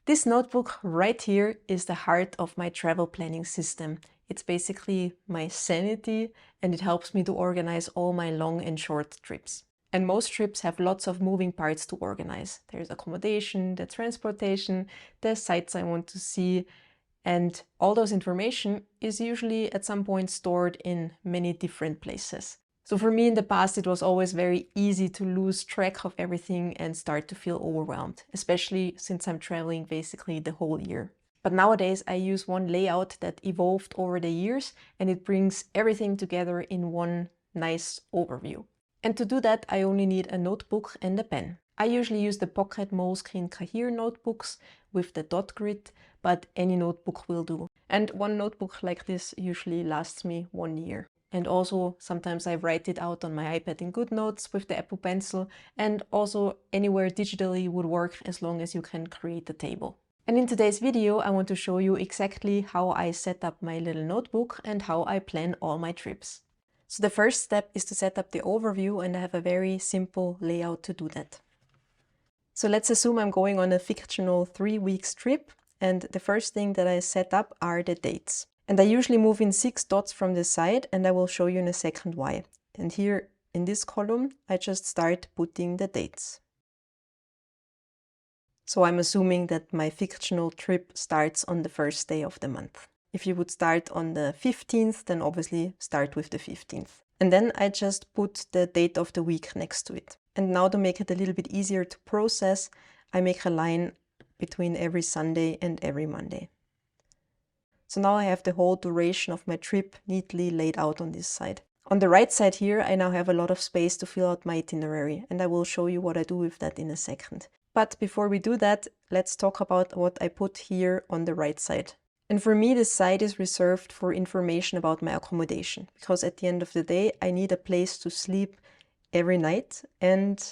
This notebook right here is the heart of my travel planning system. It's basically my sanity, and it helps me to organize all my long and short trips. And most trips have lots of moving parts to organize. There's accommodation, the transportation, the sites I want to see, and all those information is usually at some point stored in many different places. So for me in the past, it was always very easy to lose track of everything and start to feel overwhelmed, especially since I'm traveling basically the whole year. But nowadays I use one layout that evolved over the years, and it brings everything together in one nice overview. And to do that, I only need a notebook and a pen. I usually use the Pocket Moleskine Kahir notebooks with the dot grid, but any notebook will do. And one notebook like this usually lasts me 1 year. And also sometimes I write it out on my iPad in GoodNotes with the Apple Pencil, and also anywhere digitally would work as long as you can create a table. And in today's video, I want to show you exactly how I set up my little notebook and how I plan all my trips. So the first step is to set up the overview, and I have a very simple layout to do that. So let's assume I'm going on a fictional 3 weeks trip, and the first thing that I set up are the dates. And I usually move in 6 dots from the side, and I will show you in a second why. And here in this column, I just start putting the dates. So I'm assuming that my fictional trip starts on the first day of the month. If you would start on the 15th, then obviously start with the 15th. And then I just put the date of the week next to it. And now to make it a little bit easier to process, I make a line between every Sunday and every Monday. So now I have the whole duration of my trip neatly laid out on this side. On the right side here, I now have a lot of space to fill out my itinerary, and I will show you what I do with that in a second. But before we do that, let's talk about what I put here on the right side. And for me, this side is reserved for information about my accommodation, because at the end of the day, I need a place to sleep every night, and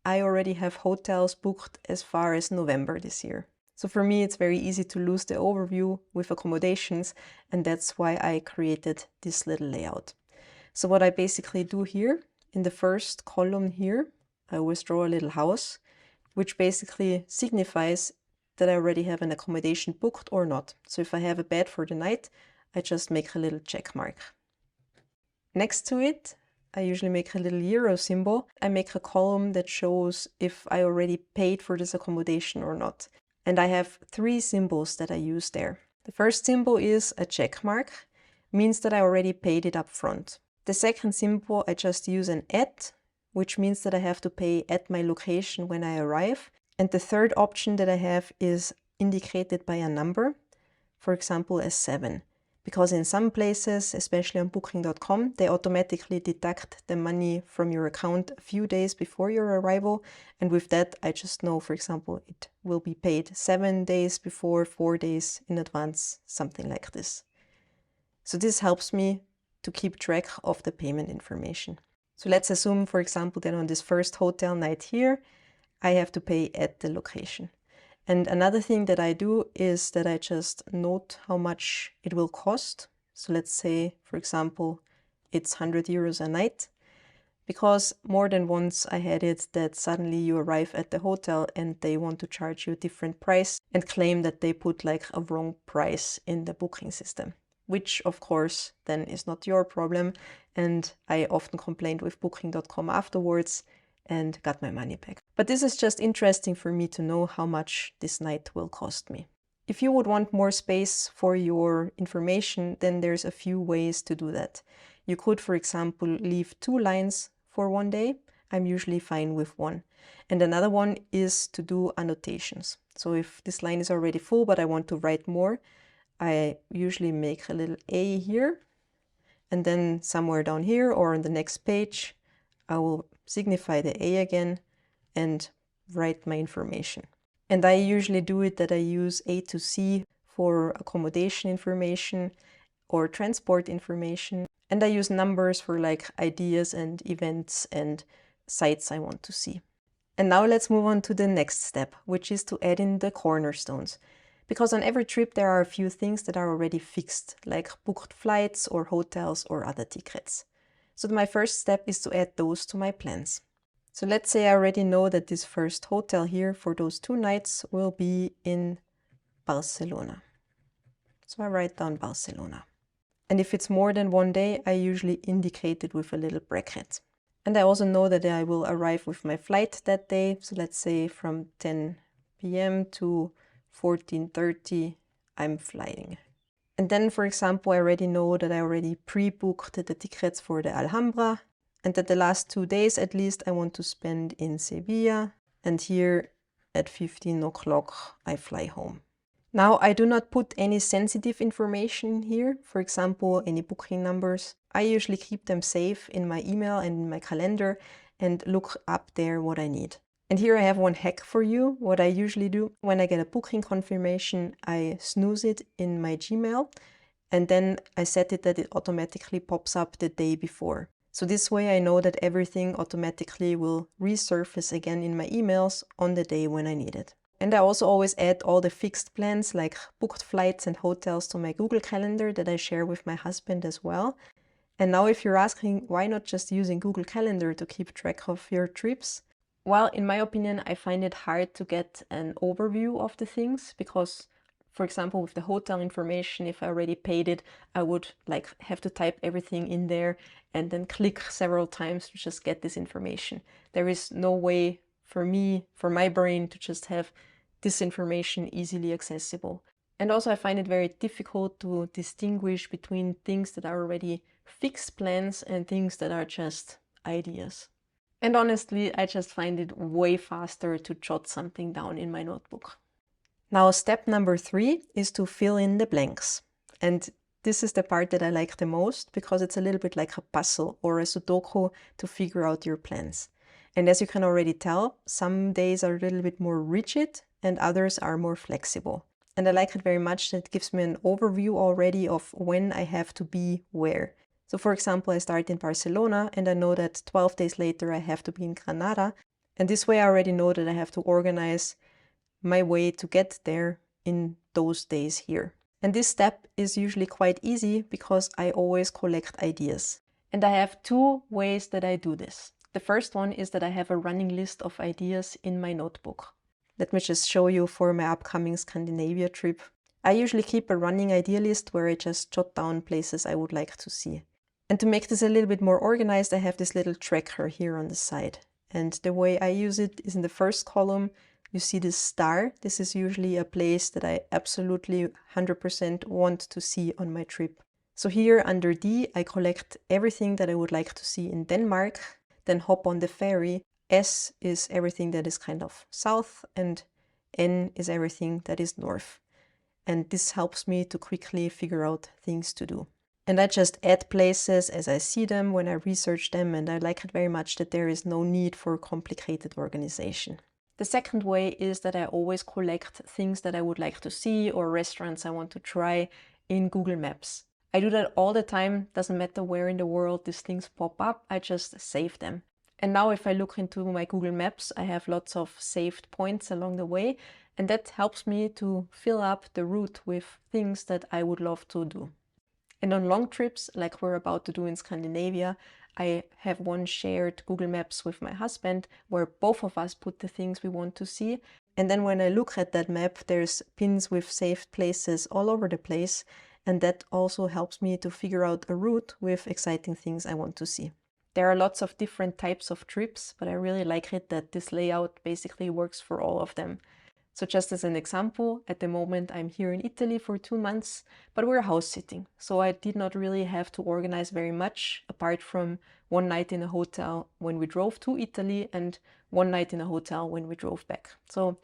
I already have hotels booked as far as November this year. So for me, it's very easy to lose the overview with accommodations, and that's why I created this little layout. So what I basically do here, in the first column here, I always draw a little house, which basically signifies that I already have an accommodation booked or not. So if I have a bed for the night, I just make a little check mark. Next to it, I usually make a little euro symbol. I make a column that shows if I already paid for this accommodation or not. And I have 3 symbols that I use there. The first symbol is a check mark, means that I already paid it up front. The second symbol, I just use an at, which means that I have to pay at my location when I arrive. And the third option that I have is indicated by a number, for example as 7. Because in some places, especially on booking.com, they automatically deduct the money from your account a few days before your arrival. And with that, I just know, for example, it will be paid 7 days before, 4 days in advance, something like this. So this helps me to keep track of the payment information. So let's assume, for example, that on this first hotel night here, I have to pay at the location. And another thing that I do is that I just note how much it will cost. So let's say, for example, it's 100 euros a night, because more than once I had it that suddenly you arrive at the hotel and they want to charge you a different price and claim that they put like a wrong price in the booking system, which of course then is not your problem. And I often complained with booking.com afterwards and got my money back. But this is just interesting for me to know how much this night will cost me. If you would want more space for your information, then there's a few ways to do that. You could, for example, leave 2 lines for one day. I'm usually fine with 1. And another one is to do annotations. So if this line is already full, but I want to write more, I usually make a little A here, and then somewhere down here or on the next page, I will signify the A again and write my information. And I usually do it that I use A to C for accommodation information or transport information. And I use numbers for like ideas and events and sites I want to see. And now let's move on to the next step, which is to add in the cornerstones. Because on every trip there are a few things that are already fixed, like booked flights or hotels or other tickets. So my first step is to add those to my plans. So let's say I already know that this first hotel here for those 2 nights will be in Barcelona. So I write down Barcelona. And if it's more than one day, I usually indicate it with a little bracket. And I also know that I will arrive with my flight that day. So let's say from 10 p.m. to 14:30, I'm flying. And then, for example, I already know that I already pre-booked the tickets for the Alhambra, and that the last 2 days at least I want to spend in Sevilla. And here at 15 o'clock, I fly home. Now, I do not put any sensitive information here, for example, any booking numbers. I usually keep them safe in my email and in my calendar and look up there what I need. And here I have one hack for you. What I usually do when I get a booking confirmation, I snooze it in my Gmail, and then I set it that it automatically pops up the day before. So this way I know that everything automatically will resurface again in my emails on the day when I need it. And I also always add all the fixed plans like booked flights and hotels to my Google Calendar that I share with my husband as well. And now if you're asking why not just using Google Calendar to keep track of your trips? Well, in my opinion, I find it hard to get an overview of the things because, for example, with the hotel information, if I already paid it, I would have to type everything in there and then click several times to just get this information. There is no way for me, for my brain, to just have this information easily accessible. And also I find it very difficult to distinguish between things that are already fixed plans and things that are just ideas. And honestly, I just find it way faster to jot something down in my notebook. Now, step number 3 is to fill in the blanks. And this is the part that I like the most because it's a little bit like a puzzle or a Sudoku to figure out your plans. And as you can already tell, some days are a little bit more rigid and others are more flexible. And I like it very much that it gives me an overview already of when I have to be where. So for example, I start in Barcelona and I know that 12 days later I have to be in Granada. And this way I already know that I have to organize my way to get there in those days here. And this step is usually quite easy because I always collect ideas. And I have 2 ways that I do this. The first one is that I have a running list of ideas in my notebook. Let me just show you for my upcoming Scandinavia trip. I usually keep a running idea list where I just jot down places I would like to see. And to make this a little bit more organized, I have this little tracker here on the side. And the way I use it is in the first column, you see this star. This is usually a place that I absolutely 100% want to see on my trip. So here under D, I collect everything that I would like to see in Denmark, then hop on the ferry. S is everything that is kind of south, and N is everything that is north. And this helps me to quickly figure out things to do. And I just add places as I see them when I research them, and I like it very much that there is no need for complicated organization. The second way is that I always collect things that I would like to see or restaurants I want to try in Google Maps. I do that all the time, doesn't matter where in the world these things pop up, I just save them. And now if I look into my Google Maps, I have lots of saved points along the way, and that helps me to fill up the route with things that I would love to do. And on long trips, like we're about to do in Scandinavia, I have one shared Google Maps with my husband where both of us put the things we want to see. And then when I look at that map, there's pins with saved places all over the place. And that also helps me to figure out a route with exciting things I want to see. There are lots of different types of trips, but I really like it that this layout basically works for all of them. So just as an example, at the moment I'm here in Italy for 2 months, but we're house sitting. So I did not really have to organize very much apart from one night in a hotel when we drove to Italy and one night in a hotel when we drove back. So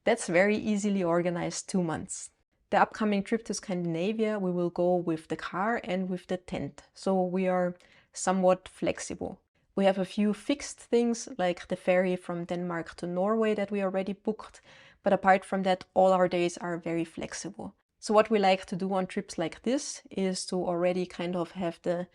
that's very easily organized 2 months. The upcoming trip to Scandinavia, we will go with the car and with the tent. So we are somewhat flexible. We have a few fixed things like the ferry from Denmark to Norway that we already booked. But apart from that, all our days are very flexible. So what we like to do on trips like this is to already kind of have the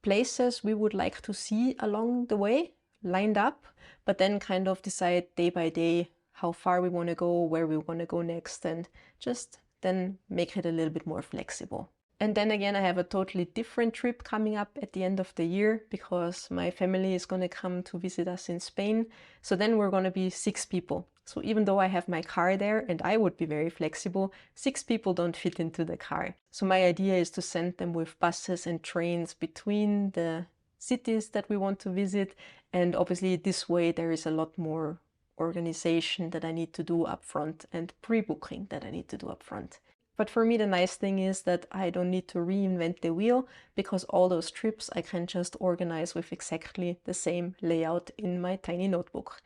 places we would like to see along the way lined up, but then kind of decide day by day how far we want to go, where we want to go next, and just then make it a little bit more flexible. And then again, I have a totally different trip coming up at the end of the year because my family is going to come to visit us in Spain. So then we're going to be 6 people. So even though I have my car there and I would be very flexible, 6 people don't fit into the car. So my idea is to send them with buses and trains between the cities that we want to visit. And obviously this way there is a lot more organization that I need to do up front and pre-booking that I need to do up front. But for me, the nice thing is that I don't need to reinvent the wheel because all those trips I can just organize with exactly the same layout in my tiny notebook.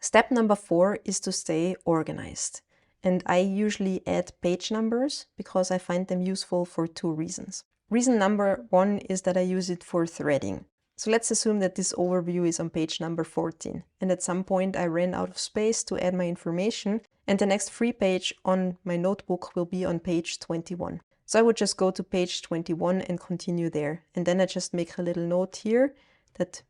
Step number 4 is to stay organized. And I usually add page numbers because I find them useful for 2 reasons. Reason number 1 is that I use it for threading. So let's assume that this overview is on page number 14, and at some point I ran out of space to add my information, and the next free page on my notebook will be on page 21. So I would just go to page 21 and continue there, and then I just make a little note here that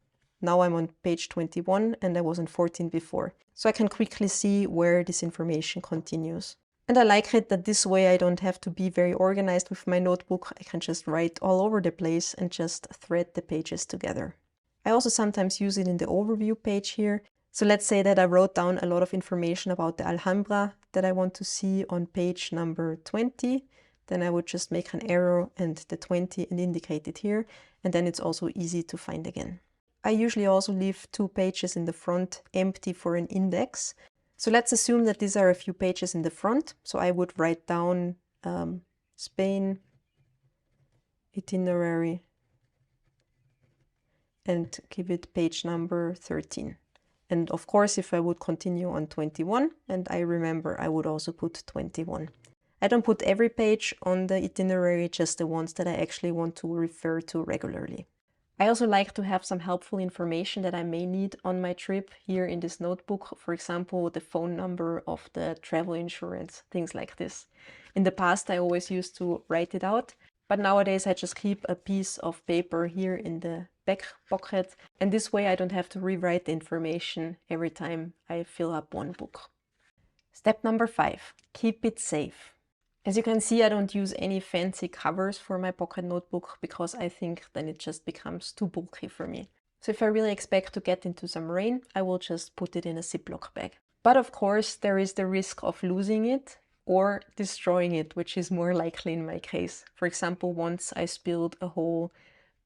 now I'm on page 21 and I was on 14 before. So I can quickly see where this information continues. And I like it that this way I don't have to be very organized with my notebook. I can just write all over the place and just thread the pages together. I also sometimes use it in the overview page here. So let's say that I wrote down a lot of information about the Alhambra that I want to see on page number 20. Then I would just make an arrow and the 20 and indicate it here. And then it's also easy to find again. I usually also leave 2 pages in the front empty for an index. So let's assume that these are a few pages in the front. So I would write down Spain, itinerary, and give it page number 13. And of course, if I would continue on 21, and I remember I would also put 21. I don't put every page on the itinerary, just the ones that I actually want to refer to regularly. I also like to have some helpful information that I may need on my trip here in this notebook. For example, the phone number of the travel insurance, things like this. In the past, I always used to write it out, but nowadays I just keep a piece of paper here in the back pocket, and this way I don't have to rewrite the information every time I fill up one book. Step number 5, keep it safe. As you can see, I don't use any fancy covers for my pocket notebook because I think then it just becomes too bulky for me. So if I really expect to get into some rain, I will just put it in a Ziploc bag. But of course, there is the risk of losing it or destroying it, which is more likely in my case. For example, once I spilled a whole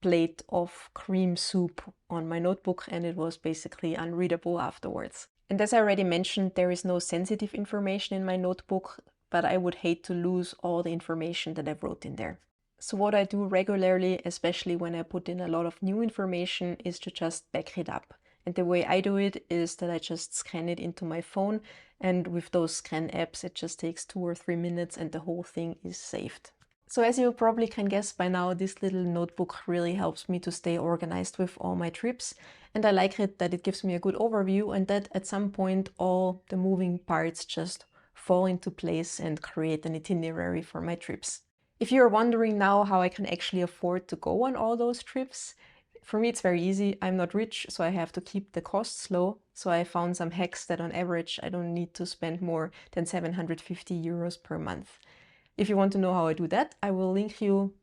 plate of cream soup on my notebook and it was basically unreadable afterwards. And as I already mentioned, there is no sensitive information in my notebook, but I would hate to lose all the information that I wrote in there. So what I do regularly, especially when I put in a lot of new information, is to just back it up. And the way I do it is that I just scan it into my phone, and with those scan apps it just takes 2 or 3 minutes and the whole thing is saved. So as you probably can guess by now, this little notebook really helps me to stay organized with all my trips, and I like it that it gives me a good overview and that at some point all the moving parts just fall into place and create an itinerary for my trips. If you're wondering now how I can actually afford to go on all those trips, for me it's very easy. I'm not rich, so I have to keep the costs low. So I found some hacks that on average I don't need to spend more than 750 euros per month. If you want to know how I do that, I will link you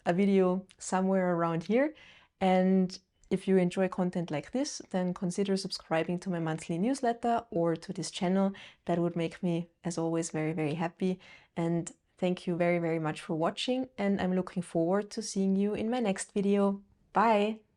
a video somewhere around here. And if you enjoy content like this, then consider subscribing to my monthly newsletter or to this channel. That would make me, as always, very, very happy. And thank you very, very much for watching. And I'm looking forward to seeing you in my next video. Bye!